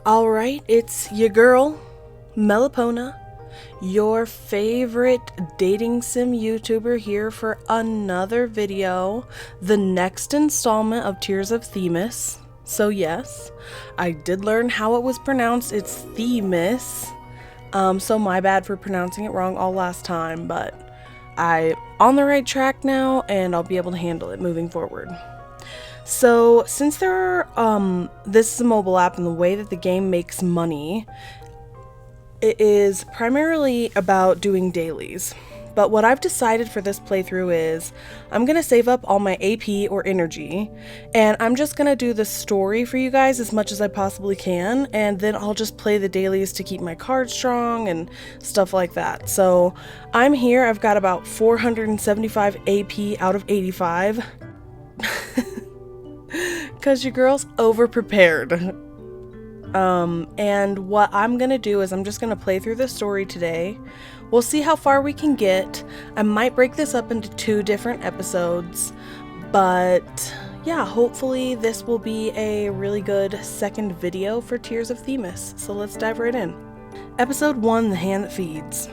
Alright, it's your girl, Melipona, your favorite dating sim YouTuber here for another video, the next installment of Tears of Themis. So yes, I did learn how it was pronounced. It's Themis. So my bad for pronouncing it wrong all last time, but I'm on the right track now and I'll be able to handle it moving forward. So since this is a mobile app and the way that the game makes money, it is primarily about doing dailies. But what I've decided for this playthrough is I'm going to save up all my AP or energy and I'm just going to do the story for you guys as much as I possibly can, and then I'll just play the dailies to keep my card strong and stuff like that. So I'm here, I've got about 475 AP out of 85. Because your girl's over-prepared. And what I'm gonna do is I'm just gonna play through the story today. We'll see how far we can get. I might break this up into 2 different episodes, but yeah, hopefully this will be a really good second video for Tears of Themis. So let's dive right in. Episode 1, The Hand That Feeds.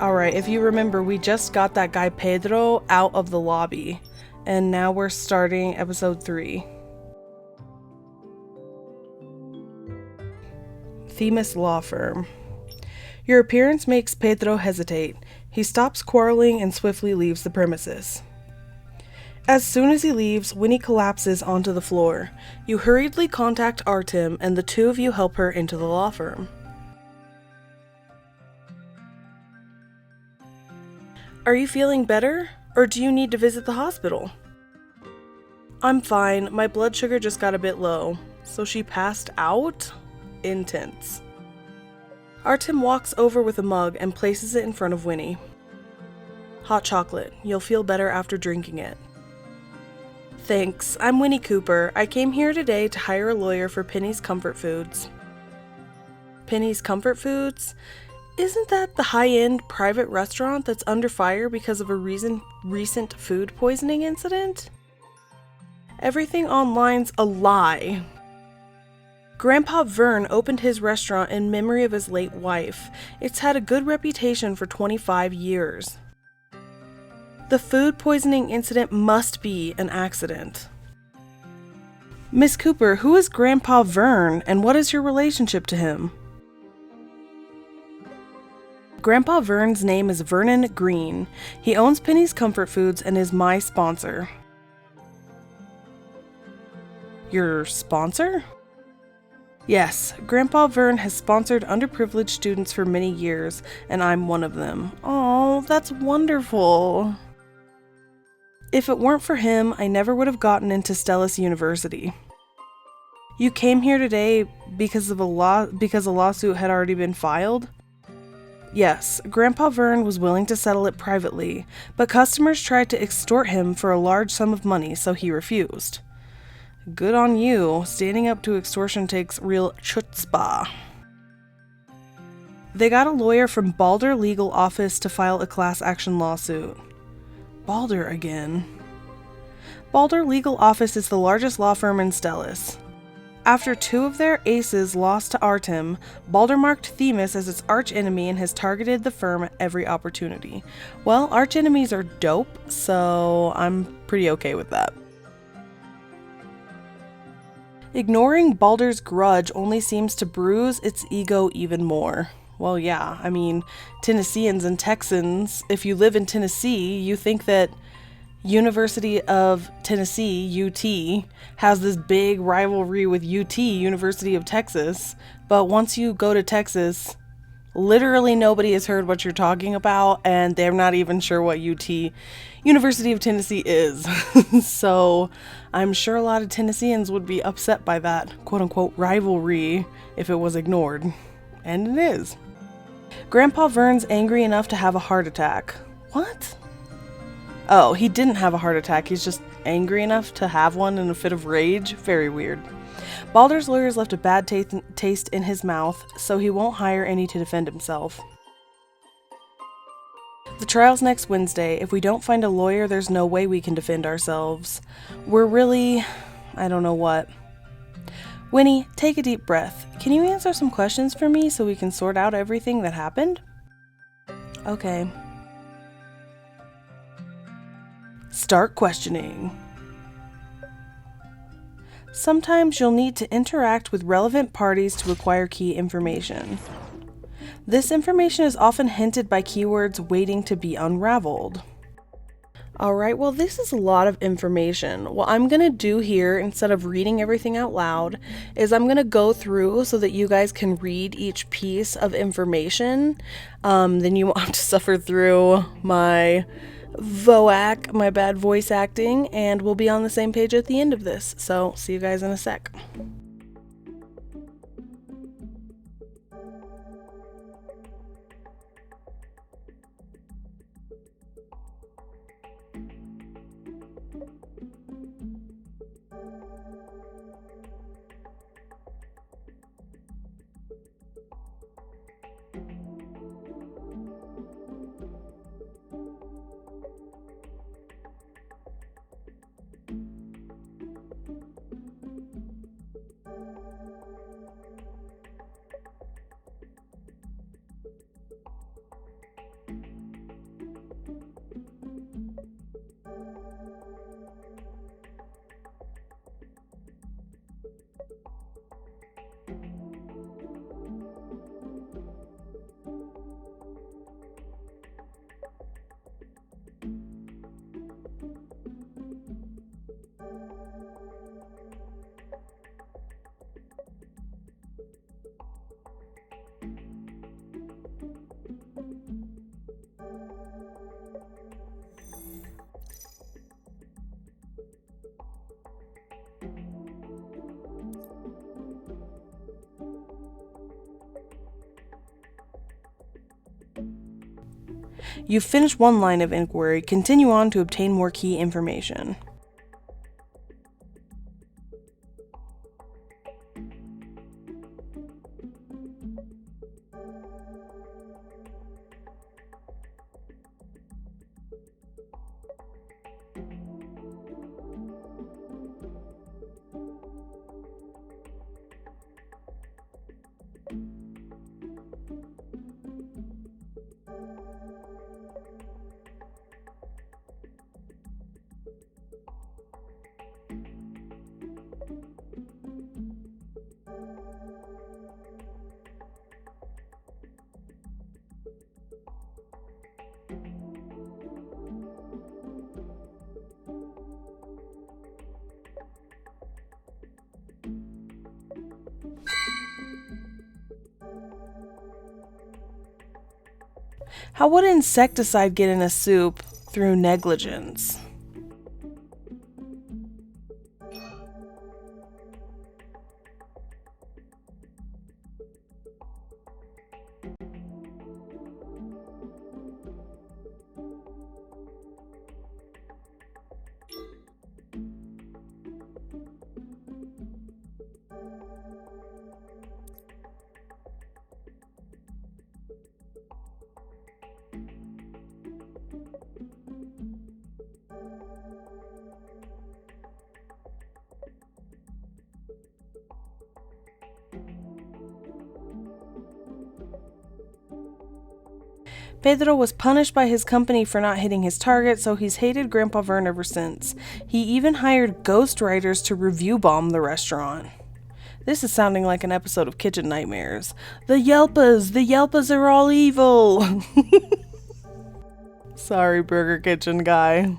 Alright, if you remember, we just got that guy Pedro out of the lobby. And now we're starting episode 3. Themis Law Firm. Your appearance makes Pedro hesitate. He stops quarreling and swiftly leaves the premises. As soon as he leaves, Winnie collapses onto the floor. You hurriedly contact Artem and the two of you help her into the law firm. Are you feeling better? Or do you need to visit the hospital? I'm fine. My blood sugar just got a bit low. So she passed out? Intense. Artem walks over with a mug and places it in front of Winnie. Hot chocolate. You'll feel better after drinking it. Thanks. I'm Winnie Cooper. I came here today to hire a lawyer for Penny's Comfort Foods. Penny's Comfort Foods? Isn't that the high-end private restaurant that's under fire because of a recent food poisoning incident? Everything online's a lie. Grandpa Vern opened his restaurant in memory of his late wife. It's had a good reputation for 25 years. The food poisoning incident must be an accident. Miss Cooper, who is Grandpa Vern and what is your relationship to him? Grandpa Vern's name is Vernon Green. He owns Penny's Comfort Foods and is my sponsor. Your sponsor? Yes, Grandpa Vern has sponsored underprivileged students for many years, and I'm one of them. Oh, that's wonderful. If it weren't for him, I never would have gotten into Stellus University. You came here today because a lawsuit had already been filed? Yes, Grandpa Vern was willing to settle it privately, but customers tried to extort him for a large sum of money, so he refused. Good on you. Standing up to extortion takes real chutzpah. They got a lawyer from Balder Legal Office to file a class action lawsuit. Balder again. Balder Legal Office is the largest law firm in Stellus. After 2 of their aces lost to Artem, Balder marked Themis as its archenemy and has targeted the firm at every opportunity. Well, archenemies are dope, so I'm pretty okay with that. Ignoring Balder's grudge only seems to bruise its ego even more. Well, yeah, I mean, Tennesseans and Texans, if you live in Tennessee, you think that University of Tennessee, UT, has this big rivalry with UT, University of Texas, but once you go to Texas, literally nobody has heard what you're talking about, and they're not even sure what University of Tennessee is. So I'm sure a lot of Tennesseans would be upset by that quote-unquote rivalry if it was ignored. And it is. Grandpa Vern's angry enough to have a heart attack. What? Oh, he didn't have a heart attack, he's just angry enough to have one in a fit of rage? Very weird. Balder's lawyers left a bad taste in his mouth, so he won't hire any to defend himself. The trial's next Wednesday. If we don't find a lawyer, there's no way we can defend ourselves. We're really... I don't know what. Winnie, take a deep breath. Can you answer some questions for me so we can sort out everything that happened? Okay. Start questioning. Sometimes you'll need to interact with relevant parties to acquire key information. This information is often hinted by keywords waiting to be unraveled. Alright, well this is a lot of information. What I'm going to do here, instead of reading everything out loud, is I'm going to go through so that you guys can read each piece of information. Then you won't have to suffer through my my bad voice acting, and we'll be on the same page at the end of this. So, see you guys in a sec. You've finished one line of inquiry. Continue on to obtain more key information. How would insecticide get in a soup? Through negligence. Pedro was punished by his company for not hitting his target, so he's hated Grandpa Vern ever since. He even hired ghostwriters to review bomb the restaurant. This is sounding like an episode of Kitchen Nightmares. The Yelpas are all evil! Sorry, Burger Kitchen guy.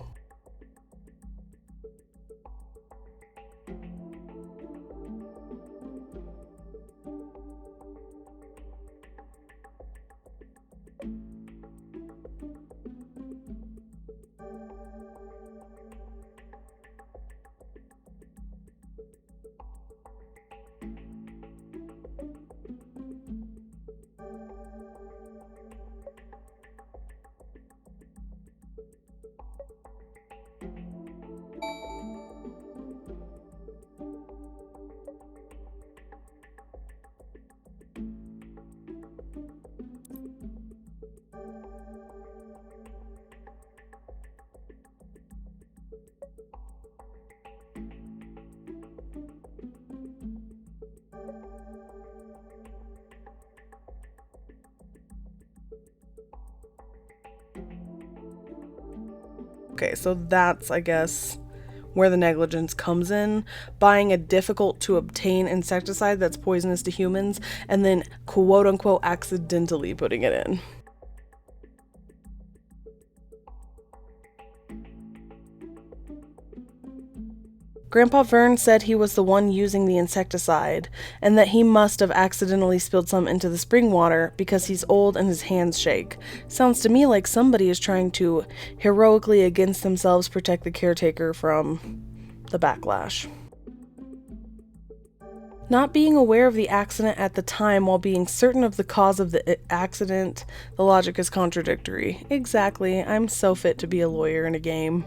Okay, so that's, I guess, where the negligence comes in. Buying a difficult to obtain insecticide that's poisonous to humans and then quote unquote accidentally putting it in. Grandpa Vern said he was the one using the insecticide, and that he must have accidentally spilled some into the spring water because he's old and his hands shake. Sounds to me like somebody is trying to heroically against themselves protect the caretaker from the backlash. Not being aware of the accident at the time while being certain of the cause of the accident, the logic is contradictory. Exactly, I'm so fit to be a lawyer in a game.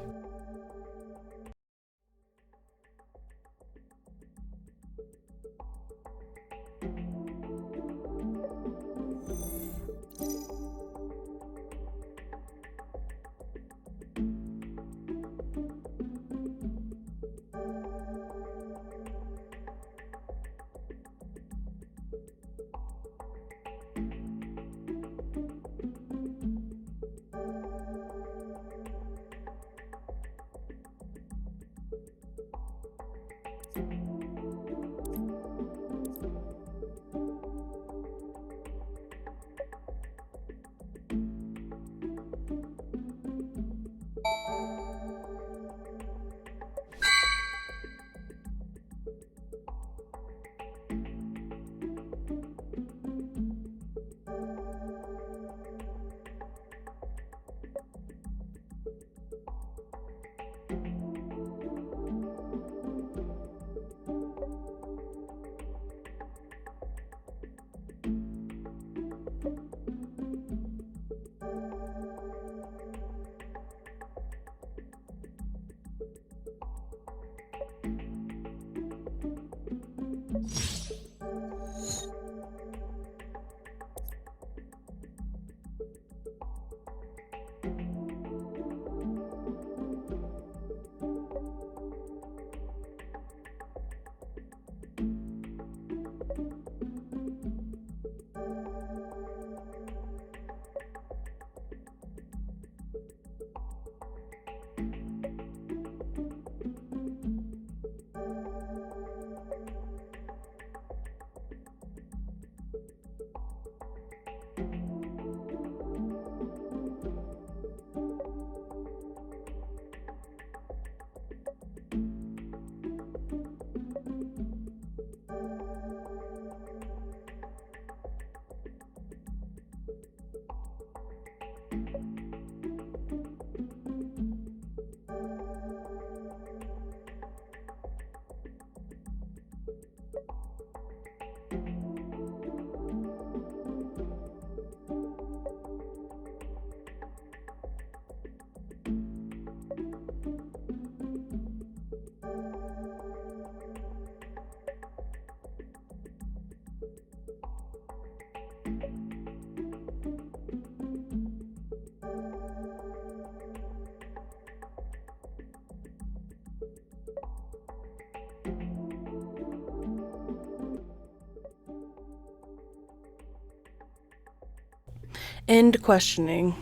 End questioning.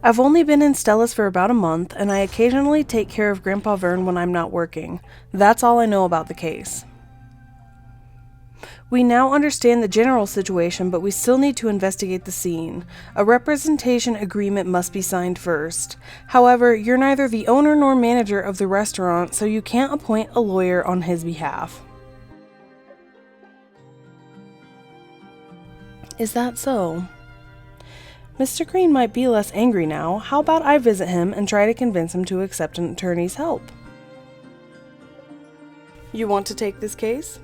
I've only been in Stella's for about a month, and I occasionally take care of Grandpa Vern when I'm not working. That's all I know about the case. We now understand the general situation, but we still need to investigate the scene. A representation agreement must be signed first. However, you're neither the owner nor manager of the restaurant, so you can't appoint a lawyer on his behalf. Is that so? Mr. Green might be less angry now. How about I visit him and try to convince him to accept an attorney's help? You want to take this case?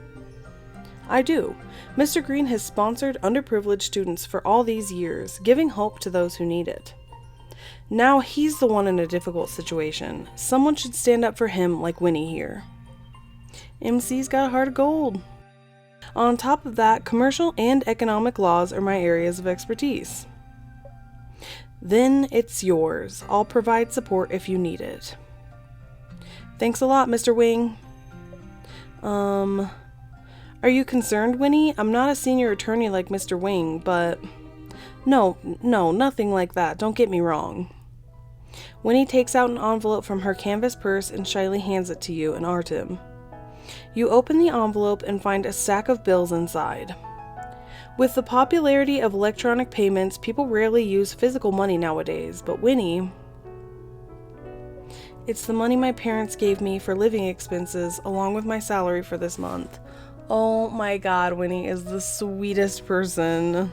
I do. Mr. Green has sponsored underprivileged students for all these years, giving hope to those who need it. Now he's the one in a difficult situation. Someone should stand up for him like Winnie here. MC's got a heart of gold. On top of that, commercial and economic laws are my areas of expertise. Then it's yours. I'll provide support if you need it. Thanks a lot, Mr. Wing. Are you concerned, Winnie? I'm not a senior attorney like Mr. Wing, but No, nothing like that. Don't get me wrong. Winnie takes out an envelope from her canvas purse and shyly hands it to you and Artem. You open the envelope and find a stack of bills inside. With the popularity of electronic payments, people rarely use physical money nowadays, but Winnie... It's the money my parents gave me for living expenses, along with my salary for this month. Oh my god, Winnie is the sweetest person.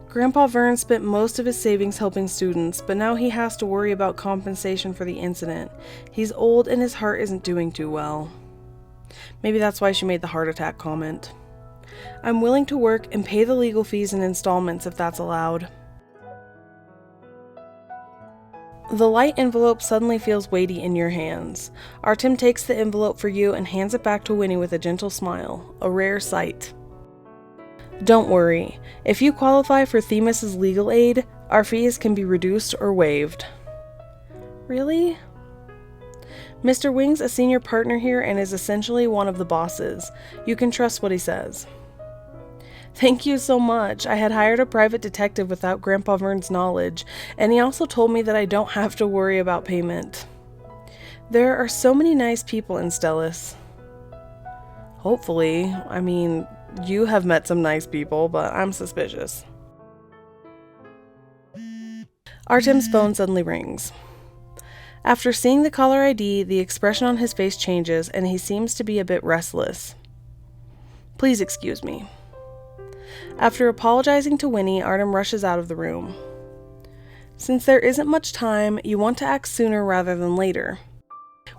Grandpa Vern spent most of his savings helping students, but now he has to worry about compensation for the incident. He's old and his heart isn't doing too well. Maybe that's why she made the heart attack comment. I'm willing to work and pay the legal fees in installments if that's allowed. The light envelope suddenly feels weighty in your hands. Artem takes the envelope for you and hands it back to Winnie with a gentle smile, a rare sight. Don't worry, if you qualify for Themis' legal aid, our fees can be reduced or waived. Really? Mr. Wing's a senior partner here and is essentially one of the bosses. You can trust what he says. Thank you so much. I had hired a private detective without Grandpa Vern's knowledge, and he also told me that I don't have to worry about payment. There are so many nice people in Stellis. Hopefully. I mean, you have met some nice people, but I'm suspicious. Artem's phone suddenly rings. After seeing the caller ID, the expression on his face changes, and he seems to be a bit restless. Please excuse me. After apologizing to Winnie, Artem rushes out of the room. Since there isn't much time, you want to act sooner rather than later.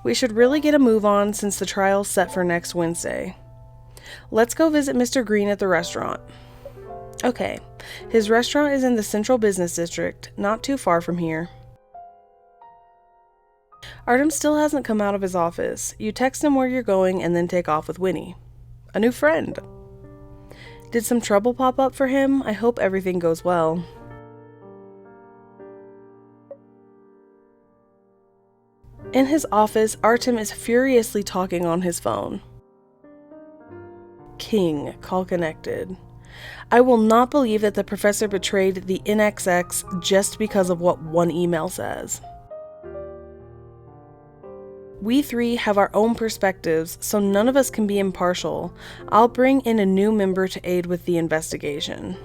We should really get a move on since the trial's set for next Wednesday. Let's go visit Mr. Green at the restaurant. Okay, his restaurant is in the Central Business District, not too far from here. Artem still hasn't come out of his office. You text him where you're going and then take off with Winnie. A new friend. Did some trouble pop up for him? I hope everything goes well. In his office, Artem is furiously talking on his phone. King, call connected. I will not believe that the professor betrayed the NXX just because of what one email says. We three have our own perspectives, so none of us can be impartial. I'll bring in a new member to aid with the investigation.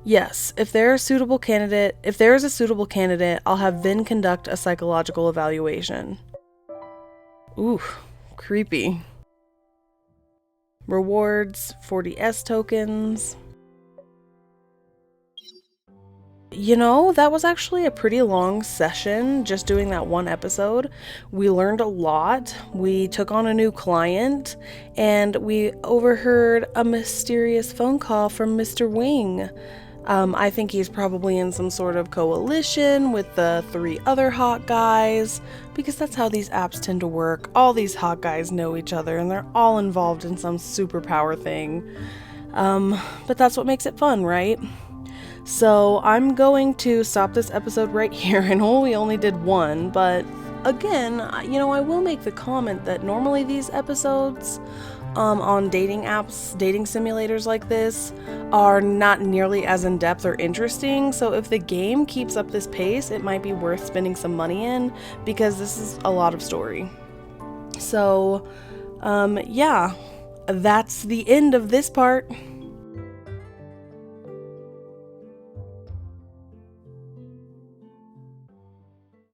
Yes, if there is a suitable candidate, I'll have Vin conduct a psychological evaluation. Ooh, creepy. Rewards, 40S tokens. You know, that was actually a pretty long session, just doing that one episode. We learned a lot, we took on a new client, and we overheard a mysterious phone call from Mr. Wing. I think he's probably in some sort of coalition with the 3 other hot guys, because that's how these apps tend to work. All these hot guys know each other, and they're all involved in some superpower thing. But that's what makes it fun, right? So I'm going to stop this episode right here. I know we only did one, but again, you know, I will make the comment that normally these episodes on dating apps, dating simulators like this, are not nearly as in-depth or interesting. So if the game keeps up this pace, it might be worth spending some money in, because this is a lot of story. So, yeah, that's the end of this part.